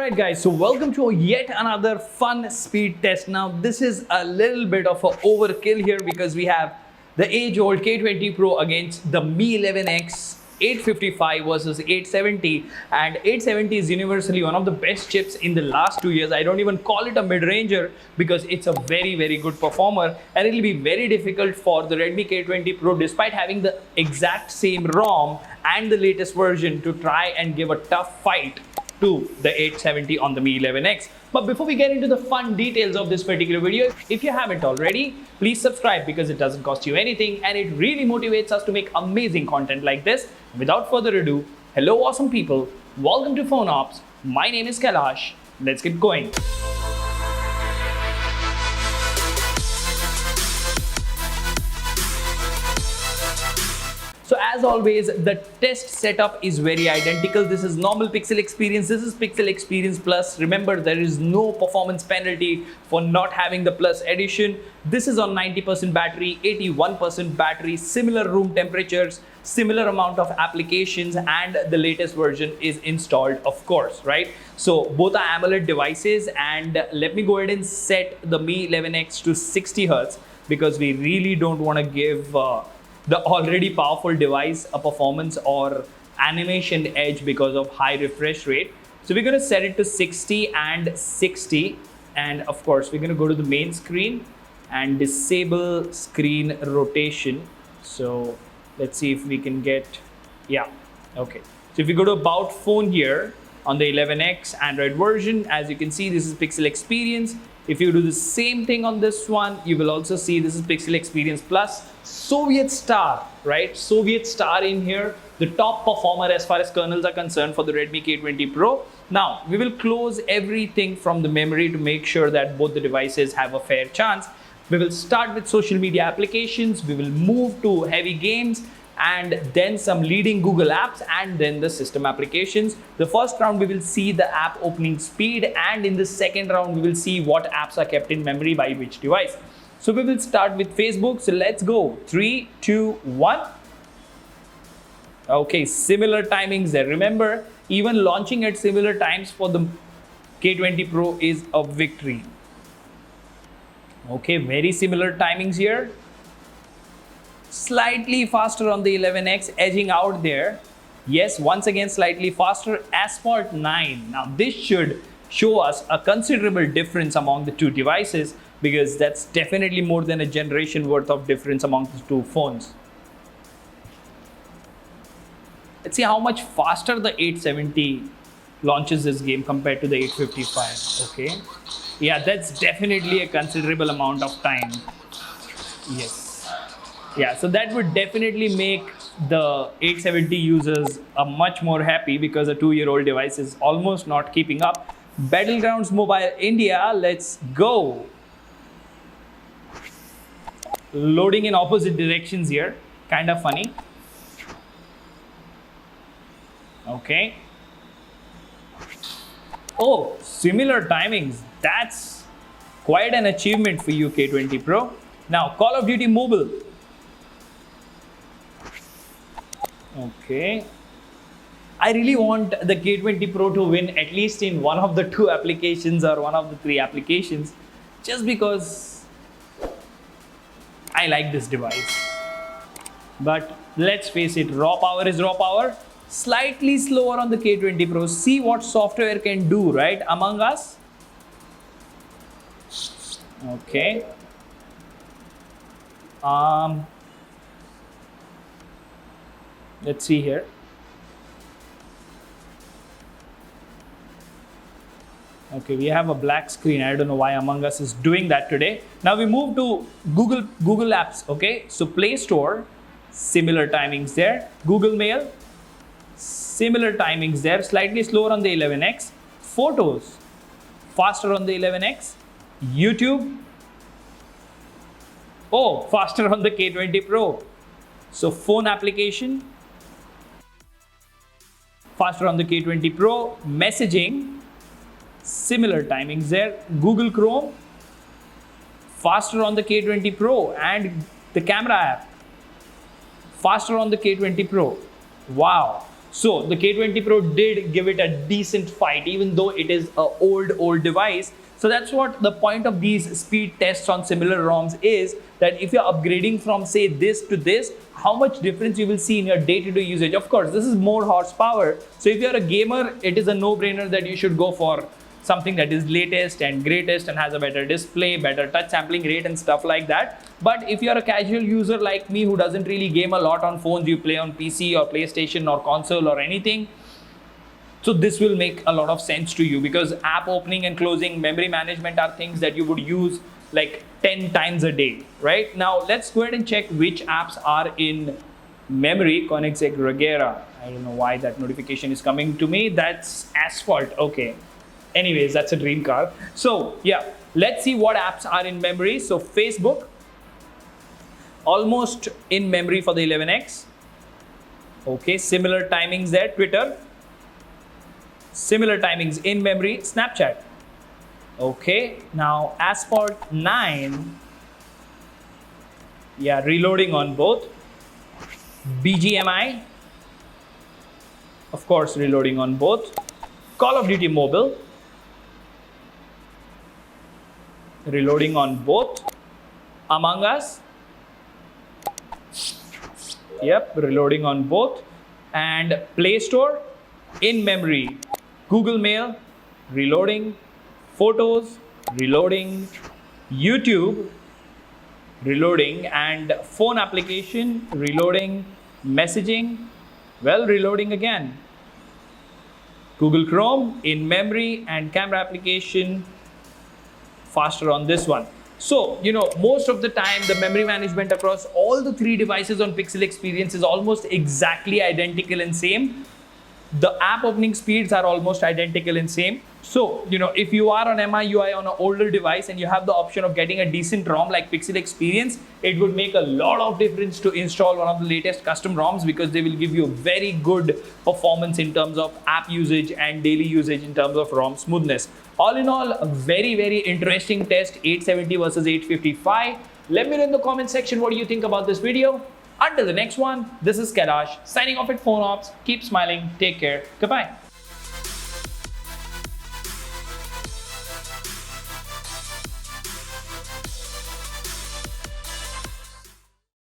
Alright guys, so welcome to yet another fun speed test. Now this is a little bit of an overkill here because we have the age-old K20 Pro against the Mi 11X 855 versus 870, and 870 is universally one of the best chips in the last 2 years. I don't even call it a mid-ranger because it's a very good performer, and it'll be very difficult for the Redmi K20 Pro, despite having the exact same ROM and the latest version, to try and give a tough fight to the 870 on the Mi 11X. But before we get into the fun details of this particular video, if you haven't already, please subscribe because it doesn't cost you anything and it really motivates us to make amazing content like this. Without further ado, hello awesome people, welcome to PhoneOps. My name is Kailash. Let's get going. So as always, the test setup is very identical. This is normal Pixel experience. This is Pixel experience plus. Remember, there is no performance penalty for not having the plus edition. This is on 90% battery, 81% battery, similar room temperatures, similar amount of applications, and the latest version is installed, of course, right? So both are AMOLED devices, and let me go ahead and set the Mi 11X to 60 Hz because we really don't want to give the already powerful device a performance or animation edge because of high refresh rate. So we're going to set it to 60 and 60, and of course we're going to go to the main screen and disable screen rotation. So let's see if we can get, yeah, okay. So if you go to about phone here on the 11X Android version, as you can see, this is Pixel experience. If you do the same thing on this one, you will also see this is Pixel Experience Plus. Soviet Star, right? Soviet Star in here, the top performer as far as kernels are concerned for the Redmi K20 Pro. Now, we will close everything from the memory to make sure that both the devices have a fair chance. We will start with social media applications, we will move to heavy games, and then some leading Google apps, and then the system applications. The first round we will see the app opening speed, and in the second round we will see what apps are kept in memory by which device. So we will start with Facebook. So let's go. 3, 2, 1. Okay, similar timings there. Remember, even launching at similar times for the K20 Pro is a victory. Okay, very similar timings here. Slightly faster on the 11X, edging out there. Yes, once again slightly faster. Asphalt 9. Now this should show us a considerable difference among the two devices, because that's definitely more than a generation worth of difference among the two phones. Let's see how much faster the 870 launches this game compared to the 855. Okay, yeah, that's definitely a considerable amount of time. Yes. Yeah, so that would definitely make the 870 users much more happy because a 2-year-old device is almost not keeping up. Battlegrounds Mobile India, let's go. Loading in opposite directions here, kind of funny. Okay. Oh, similar timings. That's quite an achievement for you, K20 Pro. Now, Call of Duty Mobile. Okay, I really want the K20 Pro to win at least in one of the 2 applications or one of the 3 applications, just because I like this device. But let's face it, raw power is raw power. Slightly slower on the K20 Pro. See what software can do, right, Among Us? Okay. Let's see here. Okay, we have a black screen. I don't know why Among Us is doing that today. Now we move to Google Apps. Okay, so Play Store, similar timings there. Google Mail, similar timings there. Slightly slower on the 11X. Photos, faster on the 11X. YouTube, oh, faster on the K20 Pro. So phone application, faster on the K20 Pro. Messaging, similar timings there. Google Chrome, faster on the K20 Pro. And the camera app, faster on the K20 Pro. Wow. So the K20 Pro did give it a decent fight, even though it is an old device. So that's what the point of these speed tests on similar ROMs is, that if you're upgrading from say this to this, how much difference you will see in your day-to-day usage. Of course, this is more horsepower. So if you're a gamer, it is a no-brainer that you should go for something that is latest and greatest and has a better display, better touch sampling rate and stuff like that. But if you're a casual user like me who doesn't really game a lot on phones, you play on PC or PlayStation or console or anything, so this will make a lot of sense to you, because app opening and closing, memory management are things that you would use like 10 times a day, right? Now let's go ahead and check which apps are in memory. Koenigsegg Regera. I don't know why that notification is coming to me. That's Asphalt. Okay. Anyways, that's a dream car. So yeah, let's see what apps are in memory. So Facebook, almost in memory for the 11X. Okay, similar timings there. Twitter, similar timings in memory. Snapchat. Okay, now Asphalt 9. Yeah, reloading on both. BGMI, of course, reloading on both. Call of Duty Mobile, reloading on both. Among Us, yep, reloading on both. And Play Store, in memory. Google Mail, reloading. Photos, reloading. YouTube, reloading. And phone application, reloading. Messaging, well, reloading again. Google Chrome, in memory. And camera application, faster on this one. So, most of the time, the memory management across all the three devices on Pixel Experience is almost exactly identical and same. The app opening speeds are almost identical and same. So, if you are on MIUI on an older device and you have the option of getting a decent ROM like Pixel Experience, it would make a lot of difference to install one of the latest custom ROMs, because they will give you very good performance in terms of app usage and daily usage in terms of ROM smoothness. All in all, a very, very interesting test, 870 versus 855. Let me know in the comment section what do you think about this video. Until the next one, this is Kailash signing off at PhoneOps. Keep smiling. Take care. Goodbye.